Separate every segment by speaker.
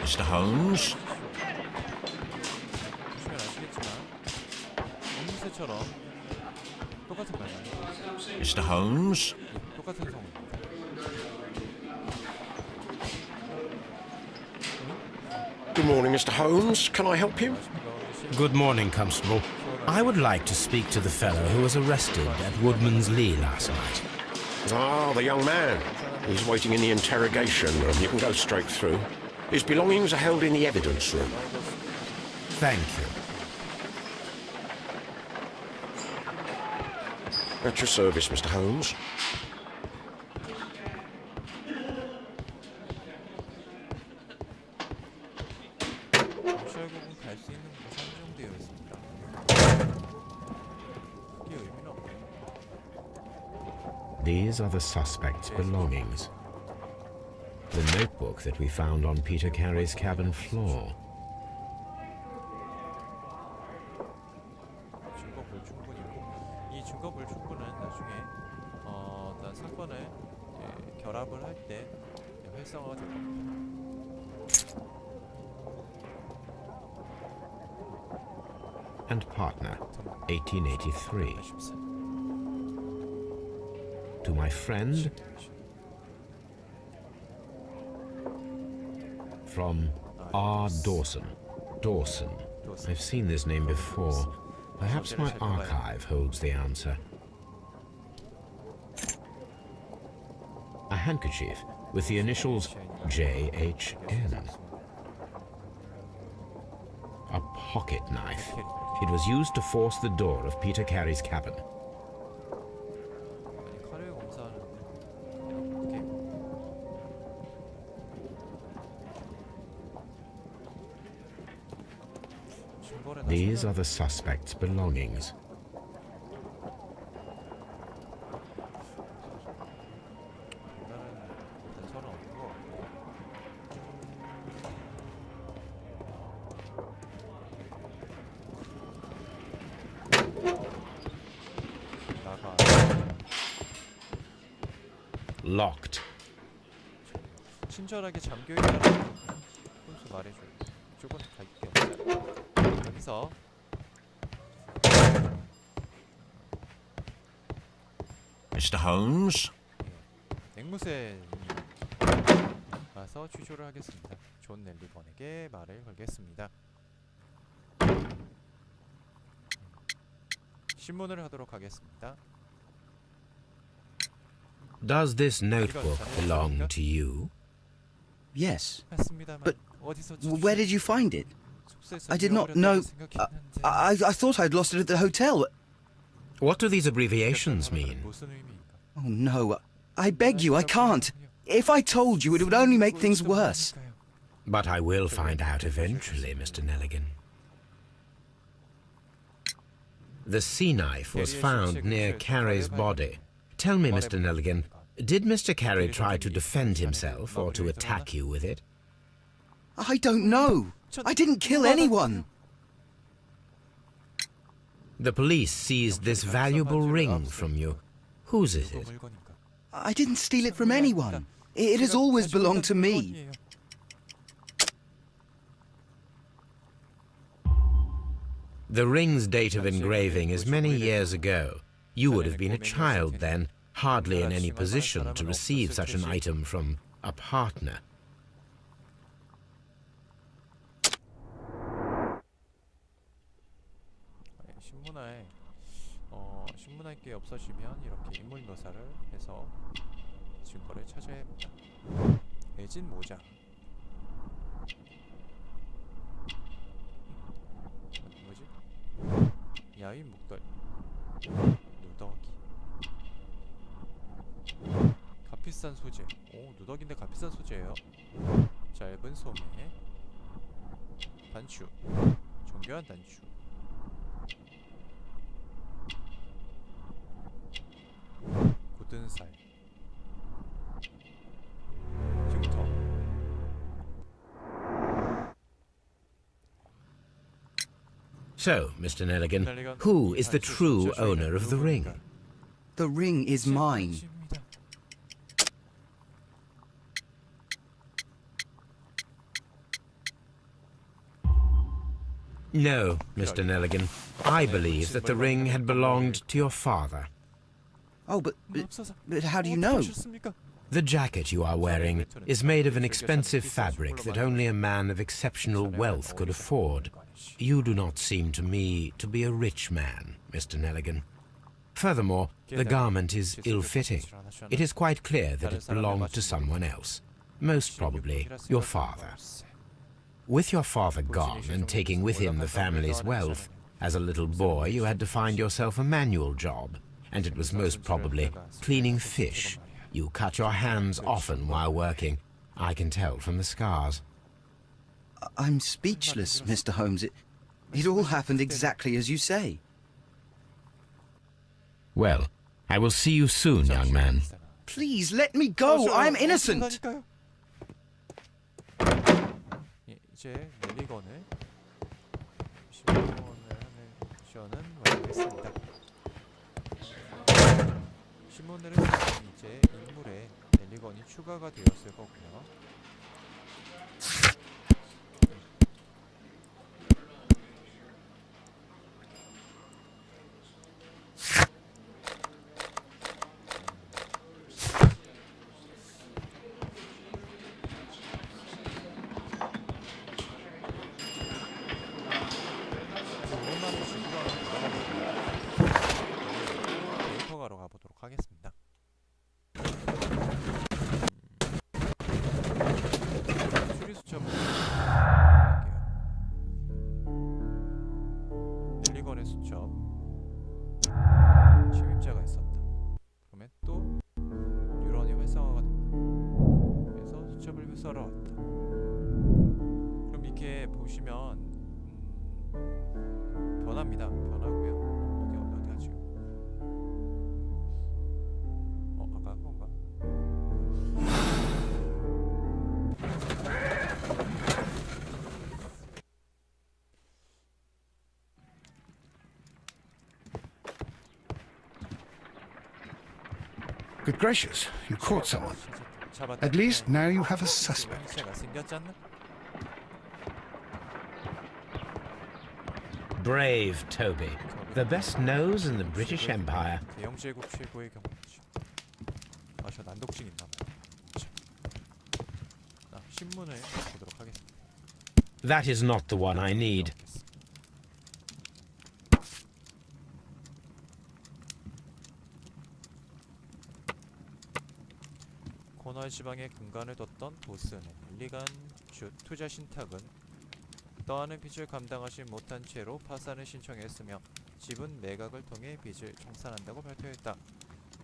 Speaker 1: Mr. Holmes?
Speaker 2: 보시면 아시겠지만 앵무새처럼 똑같은 말이에요.
Speaker 1: Mr. Holmes?
Speaker 2: 똑같은 성우입니다.
Speaker 1: Good morning, Mr. Holmes. Can I help you?
Speaker 3: Good morning, Constable. I would like to speak to the fellow who was arrested at Woodman's Lee last night.
Speaker 1: Ah, the young man. He's waiting in the interrogation room. You can go straight through. His belongings are held in the evidence room.
Speaker 3: Thank you.
Speaker 1: At your service, Mr. Holmes.
Speaker 2: 경찰국은 갈 수 있는 곳이 한정되어 있습니다. 크게 의미는 없네요.
Speaker 3: These are the suspect's belongings. The notebook that we found on Peter Carey's cabin floor.
Speaker 2: 증거 불충분이고 이 증거 불충분은 나중에 어떤 사건을 결합을 할 때 활성화가 될 겁니다.
Speaker 3: And partner, 1883. To my friend, from R. Dawson. Dawson. I've seen this name before. Perhaps my archive holds the answer. A handkerchief with the initials JHN. A pocket knife. It was used to force the door of Peter Carey's cabin.
Speaker 2: 아니, 칼을 검사하는데 이렇게 증거를
Speaker 3: These are the suspect's belongings.
Speaker 2: 일단 서로 없는 것 같고 나가
Speaker 3: Locked.
Speaker 2: 친절하게 잠겨있다는 혼수 말해줘요. 조금 갈게 없어요. 여기서
Speaker 1: Mr. Holmes?
Speaker 2: 앵무새님이 와서 취조를 하겠습니다. 존 넬리번에게 말을 걸겠습니다. 신문을 하도록 하겠습니다.
Speaker 3: Does this notebook belong to you?
Speaker 4: Yes,
Speaker 2: 맞습니다만
Speaker 4: But
Speaker 2: 어디서
Speaker 4: where did you find it?
Speaker 2: 숙소에서
Speaker 4: I did not
Speaker 2: 잃어버렸다고
Speaker 4: know.
Speaker 2: 생각했는데
Speaker 4: I thought I'd lost it at the hotel.
Speaker 3: What do these abbreviations mean?
Speaker 2: 무슨 의미인가?
Speaker 4: Oh no, I beg you, I can't. If I told you, it would only make things worse.
Speaker 3: But I will find out eventually, Mr. Nelligan. The sea knife was found near Carey's body. Tell me, Mr. Nelligan, did Mr. Carey try to defend himself or to attack you with it?
Speaker 4: I don't know. I didn't kill anyone.
Speaker 3: The police seized this valuable ring from you. Whose is it?
Speaker 2: 물건인가?
Speaker 4: I didn't steal it from anyone. It has always belonged to me.
Speaker 3: The ring's date of engraving is many years ago. You would have been a child then, hardly in any position to receive such an item from a partner.
Speaker 2: 신문화에 게 없어지면 이렇게 인물 묘사를 해서 증거를 찾아야 합니다. 애진 모자. 뭐지? 야윈 목덜. 누더기. 값비싼 소재. 오, 누더기인데 값비싼 소재예요. 짧은 소매. 단추. 정교한 단추. 굳은 살. 흉터.
Speaker 3: So, Mr. Nelligan, who is the true owner of the ring?
Speaker 4: The ring is mine.
Speaker 3: No, Mr. Nelligan. I believe that the ring had belonged to your father.
Speaker 4: Oh, but how do you know?
Speaker 3: The jacket you are wearing is made of an expensive fabric that only a man of exceptional wealth could afford. You do not seem to me to be a rich man, Mr. Nelligan. Furthermore, the garment is ill-fitting. It is quite clear that it belonged to someone else, most probably your father. With your father gone and taking with him the family's wealth, as a little boy you had to find yourself a manual job, and it was most probably cleaning fish. You cut your hands often while working. I can tell from the scars.
Speaker 4: I'm speechless, Mr. Holmes. It all happened exactly as you say.
Speaker 3: Well, I will see you soon, young man.
Speaker 4: Please, let me go! I'm innocent!
Speaker 2: 예, 이제 넬리건을 시연을 하는 미션은 완료했습니다. 신문을 했으면 이제 인물에 넬리건이 추가가 되었을 거고요. 데이터가로 가보도록 하겠습니다. 수리 수첩을 할게요. 넬리건의 수첩. 침입자가 있었다. 그러면 또 뉴런이 활성화가 됩니다. 그래서 수첩을 회수하러 왔다. 그럼 이렇게 보시면 변합니다. 변하고요. 어디가 지금? 아까 한 건가?
Speaker 5: Good gracious, you caught someone. At least now you have a suspect.
Speaker 2: 시체가 생겼지 않나?
Speaker 3: Brave Toby. The best nose in the British Empire.
Speaker 2: 대영 제국 최고의 경험치. 저 난독증 있나 봐요. 신문을 보도록 하겠습니다.
Speaker 3: That is not the one I need.
Speaker 2: 코너의 지방에 근간을 뒀던 보스는 일리간 투자 신탁은 떠하는 빚을 감당하지 못한 채로 파산을 신청했으며 집은 매각을 통해 빚을 청산한다고 발표했다.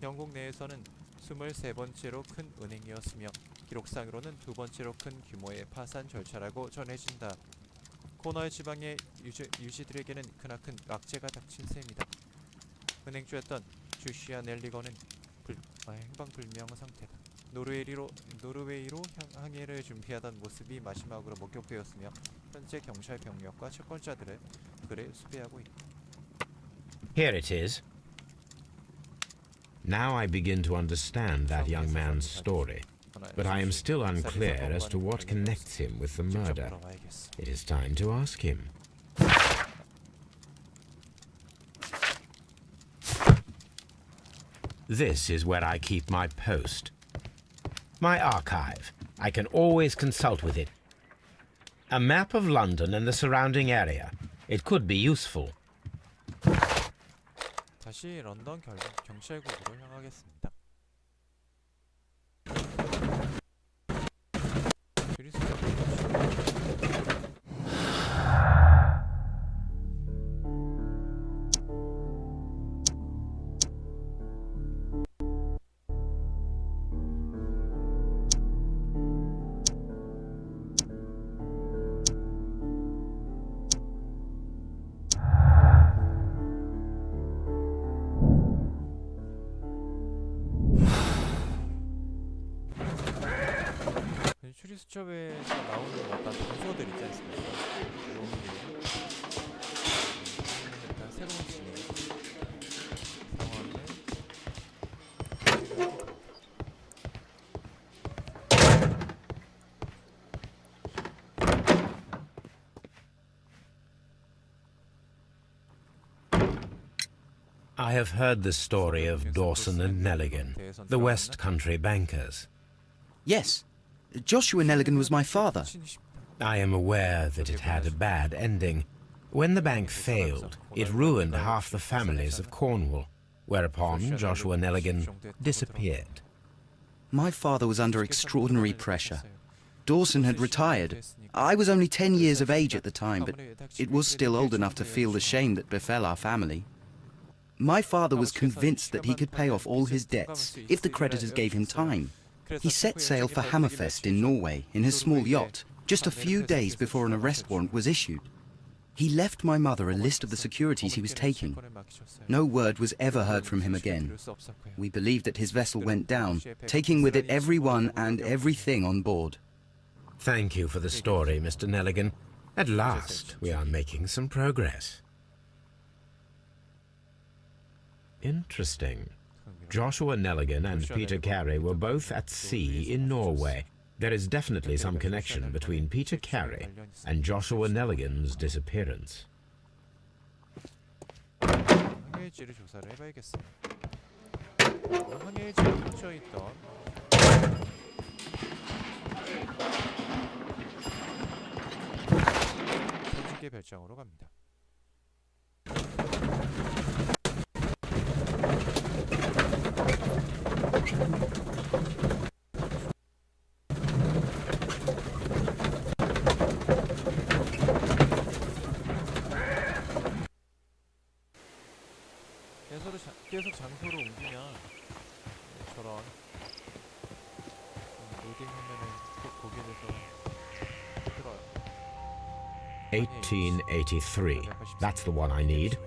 Speaker 2: 영국 내에서는 23번째로 큰 은행이었으며 기록상으로는 2번째로 큰 규모의 파산 절차라고 전해진다. 코너의 지방의 유지들에게는 크나큰 악재가 닥친 셈이다. 은행주였던 주시아 넬리건은 행방불명 상태다. 노르웨이로 항해를 준비하던 모습이 마지막으로 목격되었으며 현재 경찰 병력과 채권자들을 그를 수배하고 있다.
Speaker 3: Here it is. Now I begin to understand that young man's story, but I am still unclear as to what connects him with the murder. It is time to ask him. This is where I keep my post. My archive. I can always consult with it. A map of London and the surrounding area. It could be useful.
Speaker 2: 다시 런던 경찰국으로 향하겠습니다. 수첩에서 나오는 어떤 단서들 있지 않습니까? 이런 게 일단 새로운 진행 상황을
Speaker 3: I have heard the story of Dawson and Nelligan, the West Country bankers.
Speaker 4: Yes, Joshua Nelligan was my father.
Speaker 3: I am aware that it had a bad ending. When the bank failed, it ruined half the families of Cornwall, whereupon Joshua Nelligan disappeared.
Speaker 4: My father was under extraordinary pressure. Dawson had retired. I was only 10 years of age at the time, but it was still old enough to feel the shame that befell our family. My father was convinced that he could pay off all his debts if the creditors gave him time. He set sail for Hammerfest in Norway in his small yacht just a few days before an arrest warrant was issued. He left my mother a list of the securities he was taking. No word was ever heard from him again. We believe that his vessel went down, taking with it everyone and everything on board.
Speaker 3: Thank you for the story, Mr. Nelligan. At last, we are making some progress. Interesting. Joshua Nelligan and Peter Carey were both at sea in Norway. There is definitely some connection between Peter Carey and Joshua Nelligan's disappearance.
Speaker 2: 항해일지를 조사를 해봐야겠어요. 항해일지에 묻혀있던 천지개 별장으로 갑니다. 계속 장소로 옮기면 저런 로딩 화면을 꼭 보게 돼서 힘들어요.
Speaker 3: 1883. That's the one I need.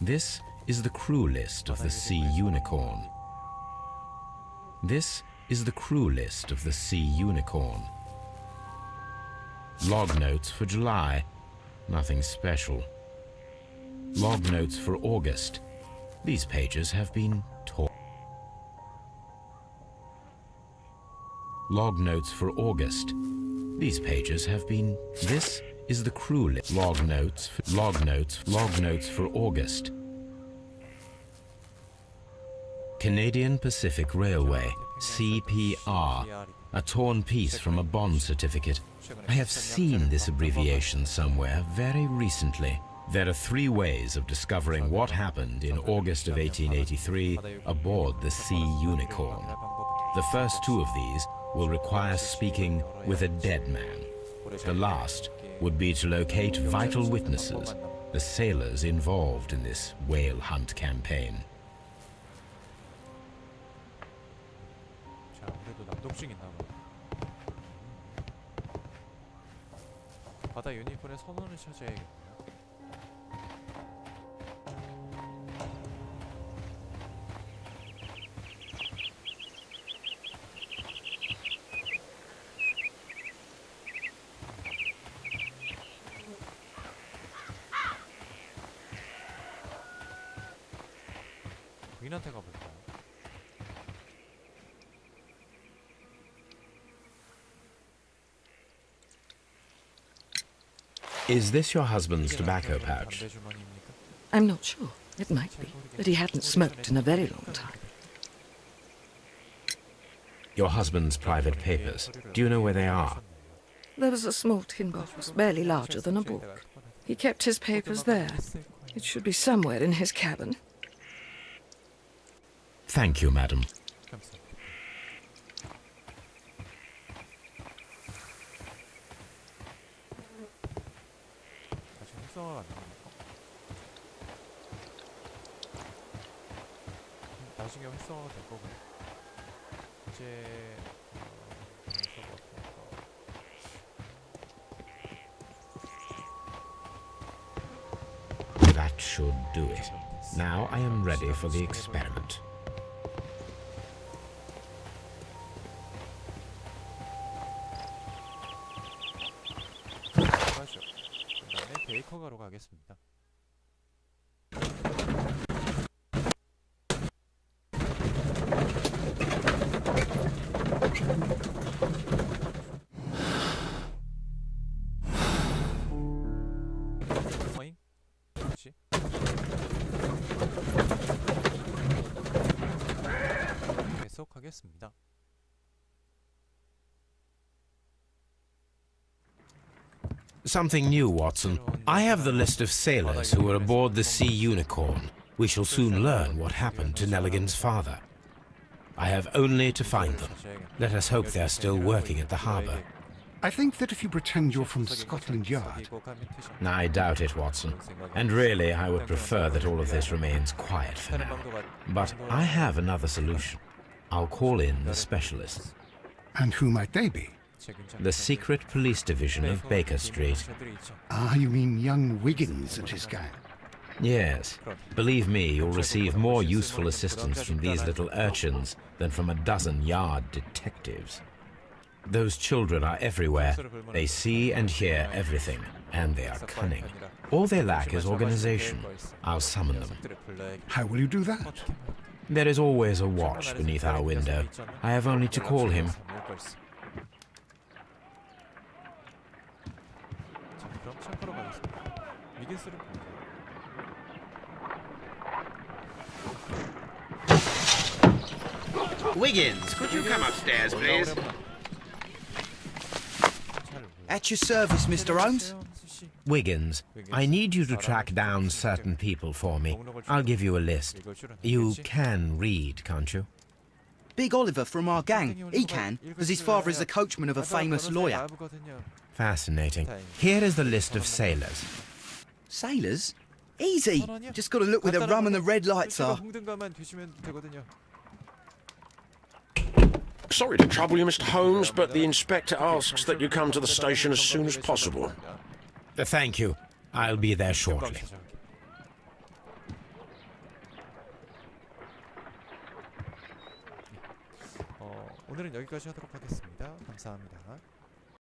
Speaker 3: This is the crew list of the Sea Unicorn. This is the crew list of the Sea Unicorn. Log notes for July. Nothing special. Log notes for August. These pages have been torn. Log notes for August. These pages have been. This is the crew list. Log notes for August. Canadian Pacific Railway, CPR, a torn piece from a bond certificate. I have seen this abbreviation somewhere very recently. There are 3 ways of discovering what happened in August of 1883 aboard the Sea Unicorn. The first 2 of these will require speaking with a dead man. The last would be to locate vital witnesses, the sailors involved in this whale hunt campaign.
Speaker 2: 자, 아무래도 남독증 있나 봐. 바다 유니콘의 선원을 찾아야겠네요. 부인한테 가볼까요?
Speaker 3: Is this your husband's tobacco pouch?
Speaker 2: 담배 주머니입니까?
Speaker 6: I'm not sure. It might be. But he hadn't smoked in a very long time.
Speaker 3: Your husband's private papers. Do you know where they are?
Speaker 6: There was a small tin box, barely larger than a book. He kept his papers there. It should be somewhere in his cabin.
Speaker 3: Thank you, madam.
Speaker 2: 감사합니다. 다시 활성화가 안 됩니까? 나중에 활성화가 될 거고요. 이제
Speaker 3: That should do it. Now I am ready for the experiment.
Speaker 2: 하죠. 그다음에 베이커가로 가겠습니다. 어잉? 그렇지. 하겠습니다.
Speaker 3: Something new, Watson. I have the list of sailors who were aboard the Sea Unicorn. We shall soon learn what happened to Nelligan's father. I have only to find them. Let us hope they're still working at the harbour.
Speaker 5: I think that if you pretend you're from Scotland Yard,
Speaker 3: I doubt it, Watson. And really, I would prefer that all of this remains quiet for now. But I have another solution. I'll call in the specialists.
Speaker 5: and who might they be?
Speaker 3: The secret police division of Baker Street.
Speaker 5: Ah, you mean young Wiggins and his gang.
Speaker 3: Yes. Believe me, you'll receive more useful assistance from these little urchins than from a dozen yard detectives. Those children are everywhere. They see and hear everything, and they are cunning. All they lack is organization. I'll summon them.
Speaker 5: How will you do that?
Speaker 3: There is always a watch beneath our window. I have only to call him.
Speaker 7: Wiggins, could you come upstairs, please?
Speaker 4: At your service, Mr. Holmes.
Speaker 3: Wiggins, I need you to track down certain people for me. I'll give you a list. You can read, can't you?
Speaker 4: Big Oliver from our gang. He can, because his father is the coachman of a famous lawyer.
Speaker 3: Fascinating. Here is the list of sailors.
Speaker 4: Sailors? Easy. Just got to look where the rum and the red lights are.
Speaker 1: Sorry to trouble you, Mr. Holmes, but the inspector asks that you come to the station as soon as possible.
Speaker 3: Thank you. I'll be there shortly.
Speaker 2: 오늘은 여기까지 하도록 하겠습니다. 감사합니다.